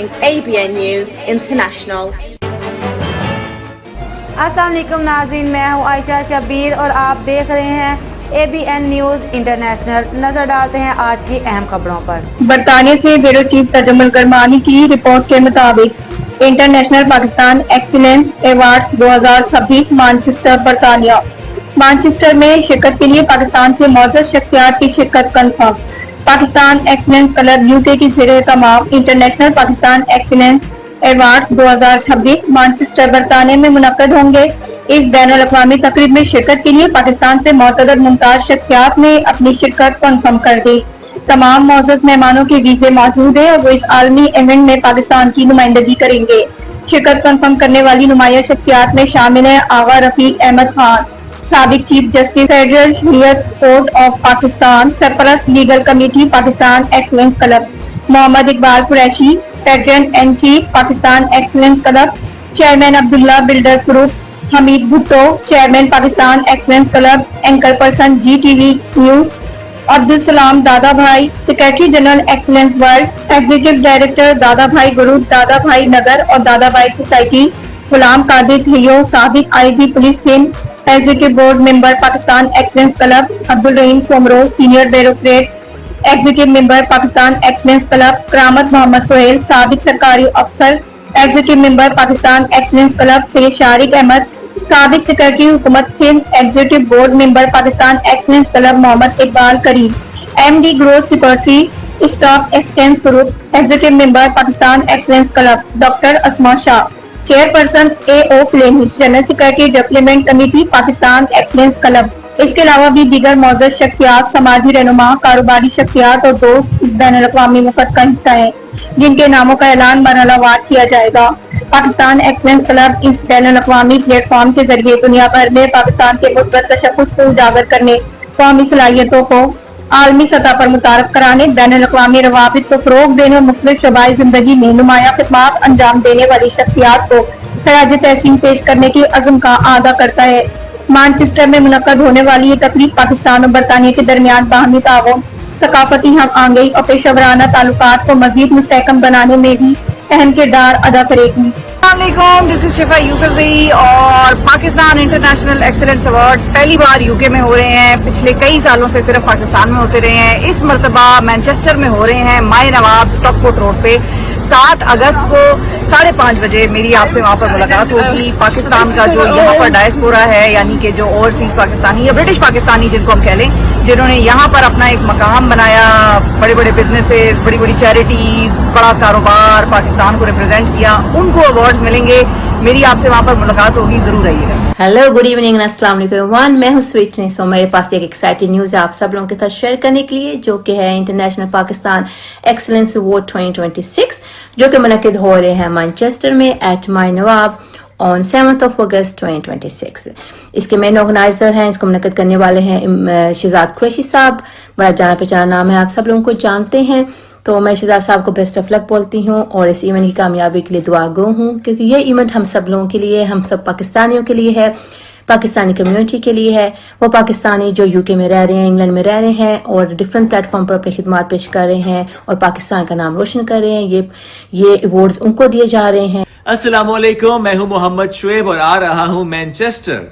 ABN News International. अस्सलाम वालेकुम नाज़रीन, मैं हूँ आयशा शब्बीर और आप देख रहे हैं ABN न्यूज़ इंटरनेशनल। नजर डालते हैं आज की अहम खबरों पर। बरतानिया से ब्यूरो चीफ तर्जुमान करमानी की रिपोर्ट के मुताबिक international Pakistan excellence awards 2026 Manchester बरतानिया। मानचेस्टर में शिरकत के लिए पाकिस्तान से मौजूद शख्सियात की शिरकत confirm. Pakistan excellence club UK की ज़ेरे तमाम international Pakistan excellence awards 2026 Manchester बरतानिया में मुनक्कद होंगे। इस बैनुल अक़वामी तकरीब में शिरकत के लिए पाकिस्तान से मुतअद्दिद मुमताज शख्सियात ने अपनी शिरकत कन्फर्म कर दी। तमाम मौजूद मेहमानों के वीज़े मौजूद हैं और वो इस आलमी इवेंट में पाकिस्तान की नुमाइंदगी करेंगे। शिरकत कन्फर्म करने वाली नुमाया शख्सियात में शामिल है आगा रफीक अहमद खान, साबिक chief justice federal Shariat court of Pakistan, सरपरस्त legal committee Pakistan excellence club, Mohammad Iqbal Qureshi, patron and chief Pakistan excellence club, chairman Abdullah builders group, Hameed Bhutto, chairman Pakistan excellence club, anchor person GTV news, Abdul Salam Dada Bhai, secretary general excellence world, executive director Dada Bhai group, दादा भाई नगर और दादा भाई society, Ghulam Qadir थियो, साबिक IG police Sindh, executive board member Pakistan excellence club, Abdul Rahim Soomro, senior bureaucrat executive member Pakistan excellence club, Karamat Mohammad Sohail, साबिक सरकारी अफसर, executive member Pakistan excellence club, Syed Shariq Ahmed, साबिक सेक्रेटरी हुकूमत Sindh, executive board member Pakistan excellence club, Mohammad Iqbal Karim, MD growth secretary stock exchange group, executive member Pakistan excellence club, doctor Asma Shah, chairperson AO प्लेनी, general secretary development committee Pakistan excellence club. इसके अलावा भी दीगर मौजूद शख्सियात, समाजी रहनुमा, कारोबारी शख्सियात और दोस्त इस बैनुल अक़वामी वफ़द का हिस्सा हैं, जिनके नामों का ऐलान मरहलावार किया जाएगा। पाकिस्तान एक्सीलेंस क्लब इस बैनुल अक़वामी प्लेटफॉर्म के जरिए दुनिया भर में पाकिस्तान के मुस्बत तशख़्ख़ुस को उजागर करने, कौमी सलाहियतों को आलमी सतह पर मुतारफ कराने, बैनुल अक़वामी रवाबित को फ़रोग़ देने और मुख्तलिफ़ शबाए ज़िंदगी में नुमाया ख़िदमत अंजाम देने वाली शख्सियात को खराज तहसीन पेश करने की अज़्म का आदा करता है। मानचेस्टर में मुनक्कद होने वाली ये तकरीब पाकिस्तान और बरतानिया के दरमियान बाहमी ताउन, सकाफती हम आंगई और पेशेवराना ताल्लुकात को मज़ीद मुस्तहकम बनाने में भी अहम किरदार अदा करेगी। दिस इज शिफा यूसुफज़ई और पाकिस्तान इंटरनेशनल एक्सीलेंस अवार्ड्स पहली बार यूके में हो रहे हैं। पिछले कई सालों से सिर्फ पाकिस्तान में होते रहे हैं। इस मरतबा मैनचेस्टर में हो रहे हैं, माय नवाब स्टॉकपोर्ट रोड पे। 7 अगस्त को 5:30 बजे मेरी आपसे वहाँ पर मुलाकात होगी। पाकिस्तान का जो यहाँ पर डायस्पोरा है, यानी कि जो ओवरसीज पाकिस्तानी या ब्रिटिश पाकिस्तानी जिनको हम कह लें, जिन्होंने यहाँ पर अपना एक मकाम बनाया, बड़े बड़े बिजनेसेस, बड़ी बड़ी चैरिटीज, बड़ा कारोबार, पाकिस्तान को रिप्रेजेंट किया, उनको अवार्ड्स मिलेंगे। मेरी आपसे वहाँ पर मुलाकात होगी, जरूर आइएगा। हेलो, गुड इवनिंग, अस्सलाम वालेकुम एवरीवन। मैं हूँ स्वीटनी। सो मेरे पास एक एक्साइटिंग न्यूज़ है आप सब लोगों के साथ शेयर करने के लिए, जो कि है इंटरनेशनल पाकिस्तान एक्सीलेंस अवार्ड 2026, जो कि मुनक्किद हो रहे हैं मैनचेस्टर में एट माय नवाब ऑन 7 अगस्त 2026। इसके मेन ऑर्गेनाइजर हैं, इसको मुनक्किद करने वाले हैं शहजाद कुरैशी साहब। बड़ा जाना पहचाना नाम है, आप सब लोगों को जानते हैं। तो मैं शहजाद साहब को बेस्ट ऑफ लक बोलती हूँ और इस इवेंट की कामयाबी के लिए दुआ गो हूँ, क्योंकि ये इवेंट हम सब लोगों के लिए, हम सब पाकिस्तानियों के लिए है, पाकिस्तानी कम्युनिटी के लिए है। वो पाकिस्तानी जो यूके में रह रहे हैं, इंग्लैंड में रह रहे हैं और डिफरेंट प्लेटफॉर्म पर अपनी खिदमत पेश कर रहे हैं और पाकिस्तान का नाम रोशन कर रहे हैं। ये अवार्ड्स उनको दिए जा रहे हैं। अस्सलाम वालेकुम, मैं हूं मोहम्मद शुएब और आ रहा हूं Manchester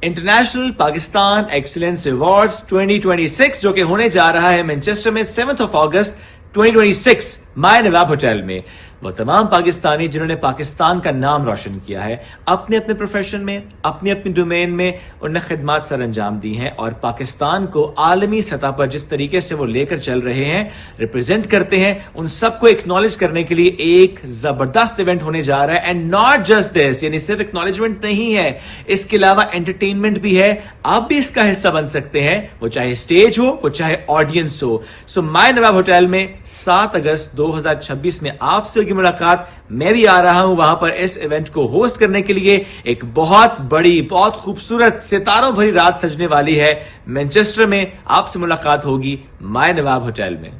international Pakistan excellence awards 2026, जो कि होने जा रहा है मैनचेस्टर में 7 अगस्त 2026 माय नवाब होटल में। वो तमाम पाकिस्तानी जिन्होंने पाकिस्तान का नाम रोशन किया है, अपने अपने प्रोफेशन में, अपनी अपनी डोमेन में उन्हें खिदमत सर अंजाम दी हैं और पाकिस्तान को आलमी सतह पर जिस तरीके से वो लेकर चल रहे हैं, रिप्रेजेंट करते हैं, उन सबको एक्नॉलेज करने के लिए एक जबरदस्त इवेंट होने जा रहा है। एंड नॉट जस्ट दिस, यानी सिर्फ एक्नॉलेजमेंट नहीं है, इसके अलावा एंटरटेनमेंट भी है। आप भी इसका हिस्सा बन सकते हैं, वो चाहे स्टेज हो, वो चाहे ऑडियंस हो। सो माय नवाब होटल में 7 अगस्त 2026 में आपसे की मुलाकात। मैं भी आ रहा हूं वहां पर इस इवेंट को होस्ट करने के लिए। एक बहुत बड़ी, बहुत खूबसूरत, सितारों भरी रात सजने वाली है मैनचेस्टर में। आपसे मुलाकात होगी माय नवाब होटल में।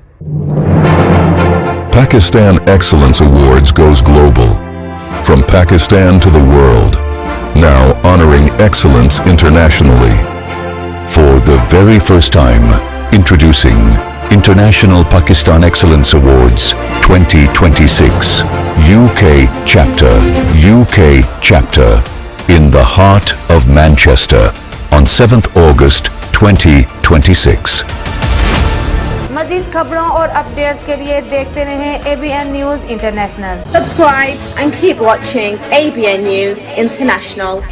Pakistan Excellence Awards goes global. From Pakistan to the world. Now honoring excellence internationally. For the very first time, introducing International Pakistan Excellence Awards 2026 UK chapter in the heart of Manchester on 7th August 2026. मजीद खबरों और updates के लिए देखते रहें ABN news international. Subscribe and keep watching ABN News International.